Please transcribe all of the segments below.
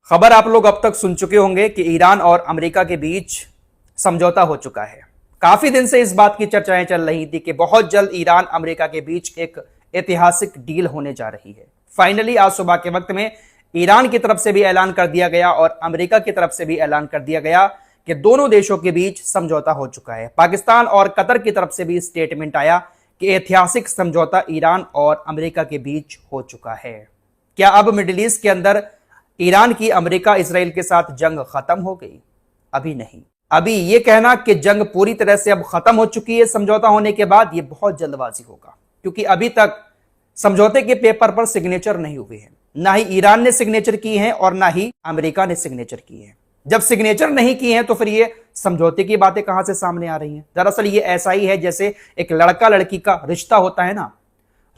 खबर आप लोग अब तक सुन चुके होंगे कि ईरान और अमेरिका के बीच समझौता हो चुका है। काफी दिन से इस बात की चर्चाएं चल रही थी कि बहुत जल्द ईरान अमेरिका के बीच एक ऐतिहासिक डील होने जा रही है। फाइनली आज सुबह के वक्त में ईरान की तरफ से भी ऐलान कर दिया गया और अमेरिका की तरफ से भी ऐलान कर दिया गया कि दोनों देशों के बीच समझौता हो चुका है। पाकिस्तान और कतर की तरफ से भी स्टेटमेंट आया कि ऐतिहासिक समझौता ईरान और अमेरिका के बीच हो चुका है। क्या अब मिडिल ईस्ट के अंदर ईरान की अमेरिका इसराइल के साथ जंग खत्म हो गई? अभी नहीं। अभी यह कहना कि जंग पूरी तरह से अब खत्म हो चुकी है समझौता होने के बाद, यह बहुत जल्दबाजी होगा, क्योंकि अभी तक समझौते के पेपर पर सिग्नेचर नहीं हुए हैं। ना ही ईरान ने सिग्नेचर की है और ना ही अमेरिका ने सिग्नेचर की है। जब सिग्नेचर नहीं की है तो फिर ये समझौते की बातें कहां से सामने आ रही हैं? दरअसल ये ऐसा ही है जैसे एक लड़का लड़की का रिश्ता होता है ना,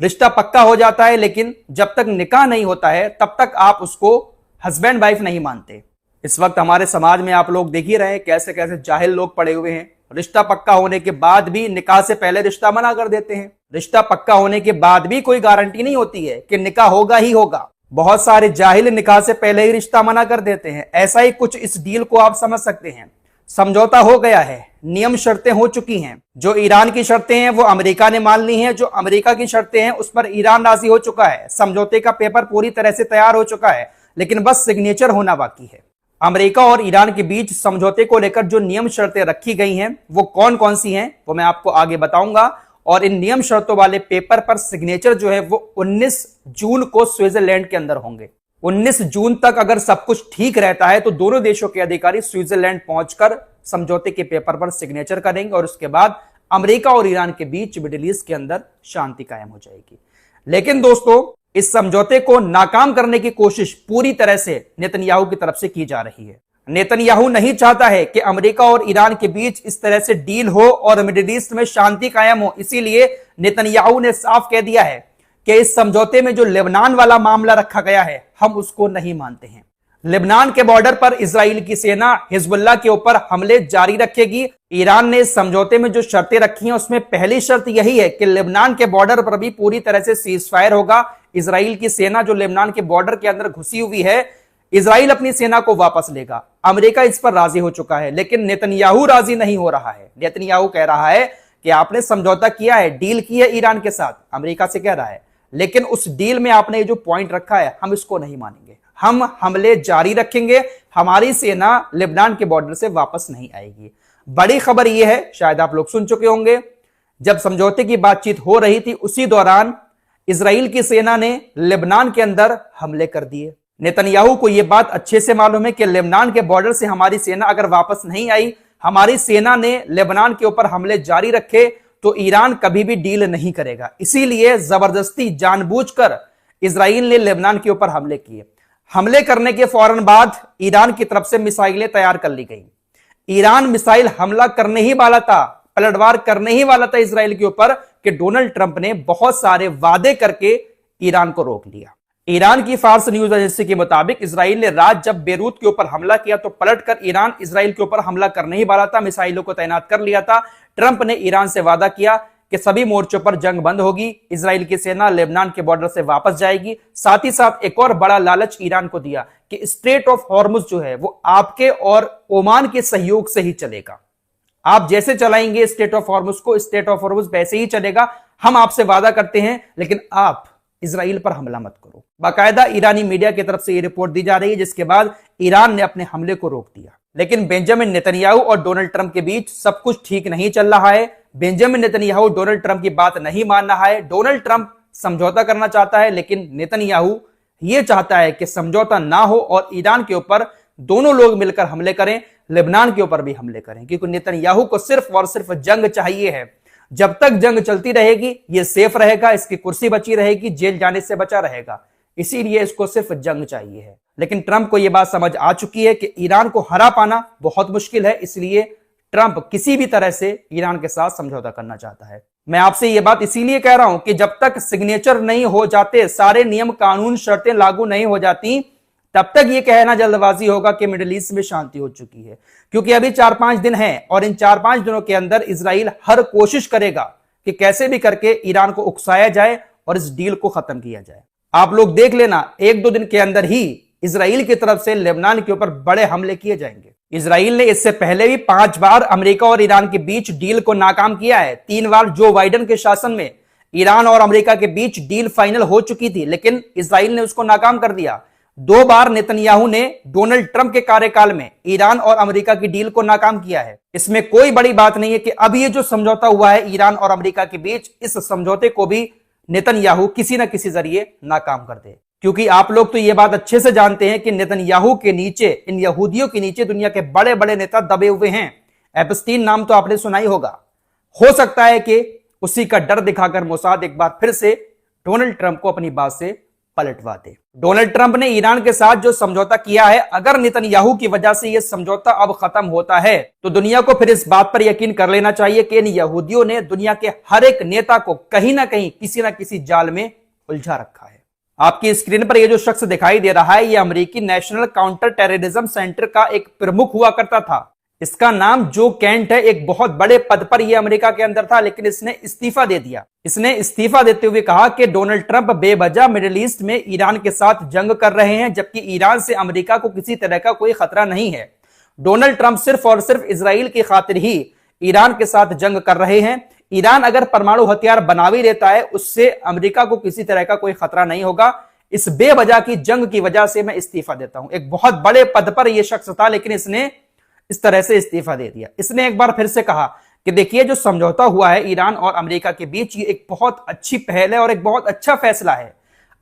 रिश्ता पक्का हो जाता है लेकिन जब तक निकाह नहीं होता है तब तक आप उसको हस्बैंड वाइफ नहीं मानते। इस वक्त हमारे समाज में आप लोग देख ही रहे हैं कैसे कैसे जाहिल लोग पड़े हुए हैं। रिश्ता पक्का होने के बाद भी निकाह से पहले रिश्ता मना कर देते हैं। रिश्ता पक्का होने के बाद भी कोई गारंटी नहीं होती है कि निकाह होगा ही होगा। बहुत सारे जाहिल निकाह से पहले ही रिश्ता मना कर देते हैं। ऐसा ही कुछ इस डील को आप समझ सकते हैं। समझौता हो गया है, नियम शर्तें हो चुकी हैं। जो ईरान की शर्तें हैं वो अमेरिका ने मान ली हैं, जो अमेरिका की शर्तें हैं उस पर ईरान राजी हो चुका है। समझौते का पेपर पूरी तरह से तैयार हो चुका है, लेकिन बस सिग्नेचर होना बाकी है। अमेरिका और ईरान के बीच समझौते को लेकर जो नियम शर्तें रखी गई हैं वो कौन कौन सी हैं वो मैं आपको आगे बताऊंगा। और इन नियम शर्तों वाले पेपर पर सिग्नेचर जो है वो 19 जून को स्विट्जरलैंड के अंदर होंगे। 19 जून तक अगर सब कुछ ठीक रहता है तो दोनों देशों के अधिकारी स्विट्जरलैंड पहुंचकर समझौते के पेपर पर सिग्नेचर करेंगे और उसके बाद अमेरिका और ईरान के बीच मिडिल ईस्ट के अंदर शांति कायम हो जाएगी। लेकिन दोस्तों, इस समझौते को नाकाम करने की कोशिश पूरी तरह से नेतन्याहू की तरफ से की जा रही है। नेतन्याहू नहीं चाहता है कि अमेरिका और ईरान के बीच इस तरह से डील हो और मिडिल ईस्ट में शांति कायम हो। इसीलिए नेतन्याहू ने साफ कह दिया है कि इस समझौते में जो लेबनान वाला मामला रखा गया है हम उसको नहीं मानते हैं। लेबनान के बॉर्डर पर इजराइल की सेना हिजबुल्लाह के ऊपर हमले जारी रखेगी। ईरान ने इस समझौते में जो शर्तें रखी हैं उसमें पहली शर्त यही है कि लेबनान के बॉर्डर पर भी पूरी तरह से सीज फायर होगा। इजराइल की सेना जो लेबनान के बॉर्डर के अंदर घुसी हुई है, इजराइल अपनी सेना को वापस लेगा। अमेरिका इस पर राजी हो चुका है, लेकिन नेतन्याहू राजी नहीं हो रहा है। नेतन्याहू कह रहा है कि आपने समझौता किया है, डील की है ईरान के साथ, अमेरिका से कह रहा है, लेकिन उस डील में आपने जो पॉइंट रखा है हम इसको नहीं मानेंगे। हम हमले जारी रखेंगे, हमारी सेना लेबनान के बॉर्डर से वापस नहीं आएगी। बड़ी खबर यह है, शायद आप लोग सुन चुके होंगे, जब समझौते की बातचीत हो रही थी उसी दौरान इजराइल की सेना ने लेबनान के अंदर हमले कर दिए। नेतन्याहू को यह बात अच्छे से मालूम है कि लेबनान के बॉर्डर से हमारी सेना अगर वापस नहीं आई, हमारी सेना ने लेबनान के ऊपर हमले जारी रखे तो ईरान कभी भी डील नहीं करेगा। इसीलिए जबरदस्ती जानबूझकर इजराइल ने लेबनान के ऊपर हमले किए। हमले करने के फौरन बाद ईरान की तरफ से मिसाइलें तैयार कर ली गई। ईरान मिसाइल हमला करने ही वाला था, पलटवार करने ही वाला था इजराइल के ऊपर, कि डोनाल्ड ट्रंप ने बहुत सारे वादे करके ईरान को रोक लिया। ईरान की फार्स न्यूज एजेंसी के मुताबिक इजराइल ने रात जब बेरूत के ऊपर हमला किया तो पलटकर ईरान इजराइल के ऊपर हमला करने ही वाला था, मिसाइलों को तैनात कर लिया था। ट्रंप ने ईरान से वादा किया कि सभी मोर्चों पर जंग बंद होगी, इजराइल की सेना लेबनान के बॉर्डर से वापस जाएगी। साथ ही साथ एक और बड़ा लालच ईरान को दिया कि स्ट्रेट ऑफ हॉर्मुज जो है वो आपके और ओमान के सहयोग से ही चलेगा। आप जैसे चलाएंगे स्टेट ऑफ हॉर्मुज को, स्टेट ऑफ हॉर्मुज वैसे ही चलेगा। हम आपसे वादा करते हैं लेकिन आप इजराइल पर हमला मत करो। बाकायदा ईरानी मीडिया की तरफ से यह रिपोर्ट दी जा रही है, जिसके बाद ईरान ने अपने हमले को रोक दिया। लेकिन बेंजामिन नेतन्याहू और डोनाल्ड ट्रंप के बीच सब कुछ ठीक नहीं चल रहा है। बेंजामिन नेतन्याहू डोनाल्ड ट्रंप की बात नहीं मान रहा है। डोनाल्ड ट्रंप समझौता करना चाहता है, लेकिन नेतन्याहू यह चाहता है कि समझौता ना हो और ईरान के ऊपर दोनों लोग मिलकर हमले करें, लेबनान के ऊपर भी हमले करें, क्योंकि नेतन्याहू को सिर्फ और सिर्फ जंग चाहिए है। जब तक जंग चलती रहेगी ये सेफ रहेगा, इसकी कुर्सी बची रहेगी, जेल जाने से बचा रहेगा। इसीलिए इसको सिर्फ जंग चाहिए है। लेकिन ट्रंप को यह बात समझ आ चुकी है कि ईरान को हरा पाना बहुत मुश्किल है, इसलिए ट्रंप किसी भी तरह से ईरान के साथ समझौता करना चाहता है। मैं आपसे यह बात इसीलिए कह रहा हूं कि जब तक सिग्नेचर नहीं हो जाते, सारे नियम कानून शर्तें लागू नहीं हो जाती, तब तक यह कहना जल्दबाजी होगा कि मिडिल ईस्ट में शांति हो चुकी है। क्योंकि अभी 4-5 दिन है और इन 4-5 दिनों के अंदर इजराइल हर कोशिश करेगा कि कैसे भी करके ईरान को उकसाया जाए और इस डील को खत्म किया जाए। आप लोग देख लेना, 1-2 दिन के अंदर ही इजराइल की तरफ से लेबनान के ऊपर बड़े हमले किए जाएंगे। इजराइल ने इससे पहले भी 5 बार अमेरिका और ईरान के बीच डील को नाकाम किया है। 3 बार जो बाइडेन के शासन में ईरान और अमेरिका के बीच डील फाइनल हो चुकी थी, लेकिन इजराइल ने उसको नाकाम कर दिया। 2 बार नेतन्याहू ने डोनाल्ड ट्रंप के कार्यकाल में ईरान और अमेरिका की डील को नाकाम किया है। इसमें कोई बड़ी बात नहीं है कि अब ये जो समझौता हुआ है ईरान और अमेरिका के बीच, इस समझौते को भी नेतन्याहू किसी न किसी जरिए नाकाम कर दे, क्योंकि आप लोग तो ये बात अच्छे से जानते हैं कि नेतन्याहू के नीचे, इन यहूदियों के नीचे दुनिया के बड़े बड़े नेता दबे हुए हैं। एप्स्टीन नाम तो आपने सुना ही होगा। हो सकता है कि उसी का डर दिखाकर मोसाद एक बार फिर से डोनाल्ड ट्रंप को अपनी बात से पलटवा दे। डोनाल्ड ट्रंप ने ईरान के साथ जो समझौता किया है, अगर नेतन्याहू की वजह से यह समझौता अब खत्म होता है तो दुनिया को फिर इस बात पर यकीन कर लेना चाहिए कि इन यहूदियों ने दुनिया के हर एक नेता को कहीं ना कहीं किसी ना किसी जाल में उलझा रखा है। आपकी स्क्रीन पर यह जो शख्स दिखाई दे रहा है, यह अमेरिकी नेशनल काउंटर टेररिज्म सेंटर का एक प्रमुख हुआ करता था। इसका नाम जो कैंट है। एक बहुत बड़े पद पर यह अमेरिका के अंदर था, लेकिन इसने इस्तीफा दे दिया। इसने इस्तीफा देते हुए कहा कि डोनाल्ड ट्रंप बेवजह मिडिल ईस्ट में ईरान के साथ जंग कर रहे हैं, जबकि ईरान से अमेरिका को किसी तरह का कोई खतरा नहीं है। डोनाल्ड ट्रंप सिर्फ और सिर्फ इजराइल की खातिर ही ईरान के साथ जंग कर रहे हैं। ईरान अगर परमाणु हथियार बना भी लेता है, उससे अमेरिका को किसी तरह का कोई खतरा नहीं होगा। इस बेवजह की जंग की वजह से मैं इस्तीफा देता हूं। एक बहुत बड़े पद पर यह शख्स था, लेकिन इसने इस तरह से इस्तीफा दे दिया। इसने एक बार फिर से कहा कि देखिए, जो समझौता हुआ है ईरान और अमेरिका के बीच, ये एक बहुत अच्छी पहल है और एक बहुत अच्छा फैसला है।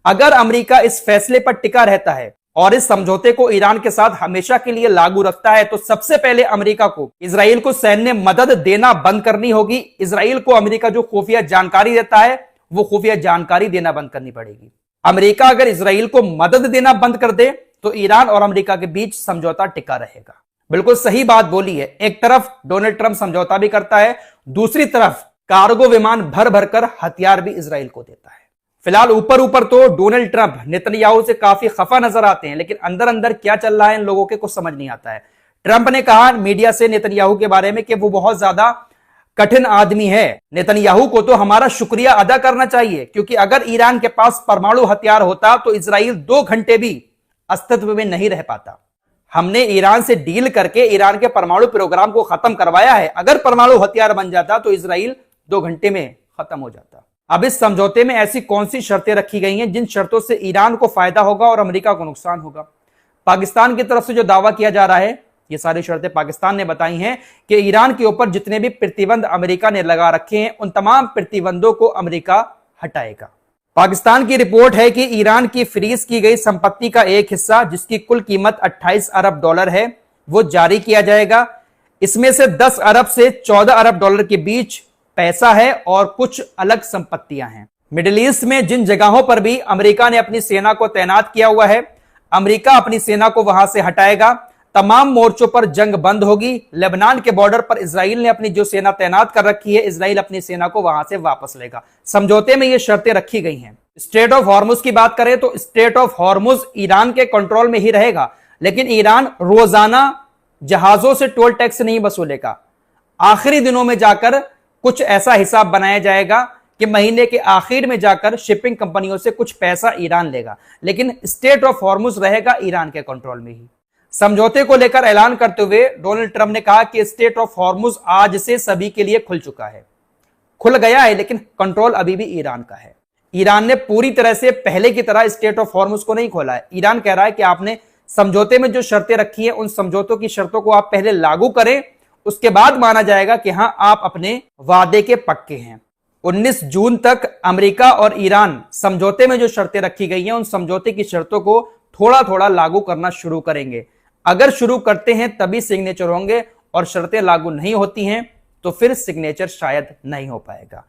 अगर अमेरिका इस फैसले पर टिका रहता है और इस समझौते को ईरान के साथ हमेशा के लिए लागू रखता है, तो सबसे पहले अमेरिका को इजराइल को सैन्य मदद देना बंद करनी होगी। इजराइल को अमेरिका जो खुफिया जानकारी देता है, वो खुफिया जानकारी देना बंद करनी पड़ेगी। अमेरिका अगर इजराइल को मदद देना बंद कर दे तो ईरान और अमेरिका के बीच समझौता टिका रहेगा। बिल्कुल सही बात बोली है। एक तरफ डोनाल्ड ट्रंप समझौता भी करता है, दूसरी तरफ कार्गो विमान भर भर कर हथियार भी इजराइल को देता है। फिलहाल ऊपर ऊपर तो डोनाल्ड ट्रंप नेतन्याहू से काफी खफा नजर आते हैं, लेकिन अंदर अंदर क्या चल रहा है इन लोगों के कुछ समझ नहीं आता है। ट्रंप ने कहा मीडिया से नेतन्याहू के बारे में कि वो बहुत ज्यादा कठिन आदमी है। नेतन्याहू को तो हमारा शुक्रिया अदा करना चाहिए, क्योंकि अगर ईरान के पास परमाणु हथियार होता तो इजराइल 2 घंटे भी अस्तित्व में नहीं रह पाता। हमने ईरान से डील करके ईरान के परमाणु प्रोग्राम को खत्म करवाया है। अगर परमाणु हथियार बन जाता तो इजराइल 2 घंटे में खत्म हो जाता। अब इस समझौते में ऐसी कौन सी शर्तें रखी गई हैं जिन शर्तों से ईरान को फायदा होगा और अमेरिका को नुकसान होगा? पाकिस्तान की तरफ से जो दावा किया जा रहा है, ये सारी शर्तें पाकिस्तान ने बताई हैं कि ईरान के ऊपर जितने भी प्रतिबंध अमेरिका ने लगा रखे हैं, उन तमाम प्रतिबंधों को अमेरिका हटाएगा। पाकिस्तान की रिपोर्ट है कि ईरान की फ्रीज की गई संपत्ति का एक हिस्सा, जिसकी कुल कीमत 28 अरब डॉलर है, वो जारी किया जाएगा। इसमें से 10 अरब से 14 अरब डॉलर के बीच पैसा है और कुछ अलग संपत्तियां हैं। मिडिल ईस्ट में जिन जगहों पर भी अमेरिका ने अपनी सेना को तैनात किया हुआ है, अमेरिका अपनी सेना को वहां से हटाएगा। तमाम मोर्चों पर जंग बंद होगी। लेबनान के बॉर्डर पर इजराइल ने अपनी जो सेना तैनात कर रखी है, इजराइल अपनी सेना को वहां से वापस लेगा। समझौते में ये शर्तें रखी गई हैं। स्ट्रेट ऑफ हॉर्मुज की बात करें तो स्ट्रेट ऑफ हॉर्मुज ईरान के कंट्रोल में ही रहेगा, लेकिन ईरान रोजाना जहाजों से टोल टैक्स नहीं वसूलेगा। आखिरी दिनों में जाकर कुछ ऐसा हिसाब बनाया जाएगा कि महीने के आखिर में जाकर शिपिंग कंपनियों से कुछ पैसा ईरान लेगा, लेकिन स्ट्रेट ऑफ हॉर्मुज रहेगा ईरान के कंट्रोल में ही। समझौते को लेकर ऐलान करते हुए डोनाल्ड ट्रंप ने कहा कि स्ट्रेट ऑफ हॉर्मुज आज से सभी के लिए खुल चुका है, खुल गया है, लेकिन कंट्रोल अभी भी ईरान का है। ईरान ने पूरी तरह से पहले की तरह स्ट्रेट ऑफ हॉर्मुज को नहीं खोला है। ईरान कह रहा है कि आपने समझौते में जो शर्तें रखी हैं, उन समझौतों की शर्तों को आप पहले लागू करें, उसके बाद माना जाएगा कि हां, आप अपने वादे के पक्के हैं। 19 जून तक अमेरिका और ईरान समझौते में जो शर्तें रखी गई हैं, उन समझौते की शर्तों को थोड़ा थोड़ा लागू करना शुरू करेंगे। अगर शुरू करते हैं तभी सिग्नेचर होंगे, और शर्तें लागू नहीं होती हैं तो फिर सिग्नेचर शायद नहीं हो पाएगा।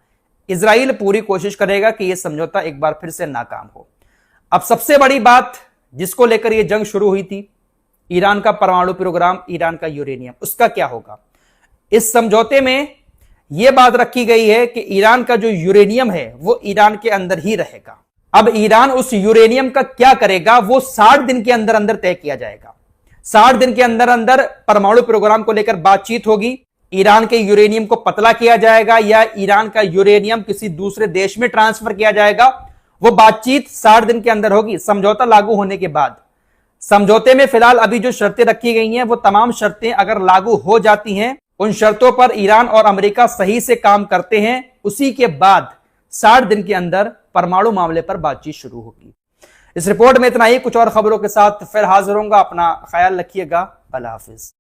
इजराइल पूरी कोशिश करेगा कि यह समझौता एक बार फिर से नाकाम हो। अब सबसे बड़ी बात जिसको लेकर यह जंग शुरू हुई थी, ईरान का परमाणु प्रोग्राम, ईरान का यूरेनियम, उसका क्या होगा? इस समझौते में यह बात रखी गई है कि ईरान का जो यूरेनियम है वो ईरान के अंदर ही रहेगा। अब ईरान उस यूरेनियम का क्या करेगा, वो 60 दिन के अंदर अंदर तय किया जाएगा। 60 दिन के अंदर अंदर परमाणु प्रोग्राम को लेकर बातचीत होगी। ईरान के यूरेनियम को पतला किया जाएगा या ईरान का यूरेनियम किसी दूसरे देश में ट्रांसफर किया जाएगा, वो बातचीत 60 दिन के अंदर होगी। समझौता लागू होने के बाद समझौते में फिलहाल अभी जो शर्तें रखी गई हैं वो तमाम शर्तें अगर लागू हो जाती हैं, उन शर्तों पर ईरान और अमेरिका सही से काम करते हैं, उसी के बाद 60 दिन के अंदर परमाणु मामले पर बातचीत शुरू होगी। इस रिपोर्ट में इतना ही। कुछ और खबरों के साथ फिर हाजिर होऊंगा। अपना ख्याल रखिएगा। अल्लाह हाफिज।